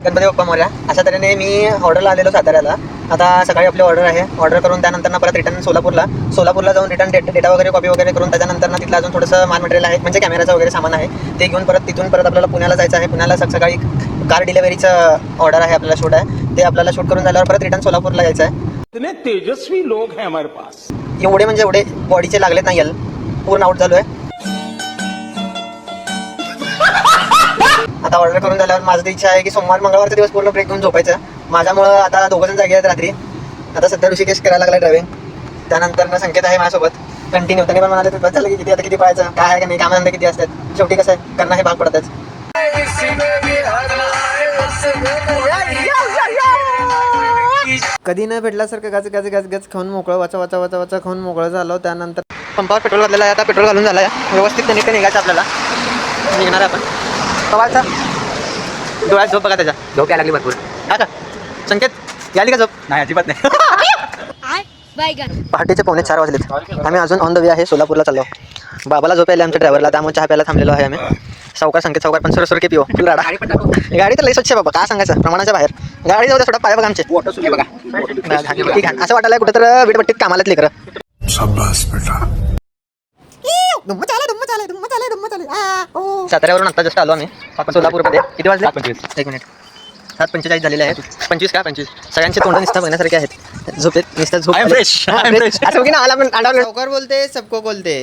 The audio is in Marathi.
गणपती बाप्पा मोरया. अशा तऱ्हेने मी ऑर्डरला आलेलो साताऱ्याला. आता सकाळी आपली ऑर्डर आहे. ऑर्डर करून त्यानंतर परत रिटर्न सोलापूरला जाऊन रिटर्न डेटा वगैरे कॉपी वगैरे करून त्याच्यानंतर तिथलं अजून थोडंसं माल मटेरियल आहे, म्हणजे कॅमेराचं वगैरे सामान आहे, ते घेऊन तिथून परत आपल्याला पुण्याला जायचं आहे. पुण्याला सकाळी कार डिलिव्हरीचं ऑर्डर आहे, आपल्याला शूट आहे. ते आपल्याला शूट करून झाल्यावर परत रिटर्न सोलापूरला यायचं आहे. इतने तेजस्वी लोग हैं हमारे पास. एवढे म्हणजे एवढे बॉडीचे लागलेत नाही याल, पूर्ण आउट झालो आहे. आता ऑर्डर करून झाल्यावर माझं तर इच्छा आहे की सोमवार मंगळवारचा दिवस पूर्ण ब्रेक घेऊन झोपायचं. माझ्यामुळं आता दोघंजण जागे आहेत रात्री. आता सध्या ऋषिकेश करायला लागला ड्रायव्हिंग. त्यानंतर संकेत आहे माझ्यासोबत कंटिन्यू. त्यांनी पण म्हणाले बस झालं की किती पळायचं, काय आहे का नाही, कामधंदे किती असतात, शेवटी कसं आहे करणं हे भाग पडतच. कधी न भेटल्यासारखं गज गज गज गज खाऊन मोकळं, वाचा खाऊन मोकळं झालं. त्यानंतर पंपावर पेट्रोल घातलेलं आहे. आता पेट्रोल घालून झालं आहे. व्यवस्थित निघायचं आपल्याला. निघणार आहे आपण कवाचा. डोळ्यात झोप बघा, त्याच्या झोप यायला लागली भरपूर. हा का संकेत, याली का झोप? नाही, अजिबात नाही. पहाटेचे 4:45 वाजलेत. आम्ही अजून ऑन द वे आहे, सोलापूरला चाललो. बाबाला झोप यायला आमच्या ड्रायव्हरला, त्यामुळे चहा प्यायला थांबलेलो आहे आम्ही. संकेत सावकार पण सरसर के पिओ फुल राडा. गाडी तर लई स्वच्छ बाबा, काय सांगायचं, प्रमाणाच्या बाहेर. गाडी जाऊ द्या, थोडा पाय बघा आमचे बघा. असं वाटायला कुठं तर वीटभट्टीत कामाला लेकर. साताऱ्यावरून आता जस्ट आलो आम्ही सोलापूरमध्ये. किती वाजले? 1 मिनिट. 7:45 झालेले आहेत. 25 का 25. सगळ्यांचे तोंड निस्ता बघण्यासारखे आहेत. झोपेत निस्ता झोप. सावकार बोलते सबको बोलते.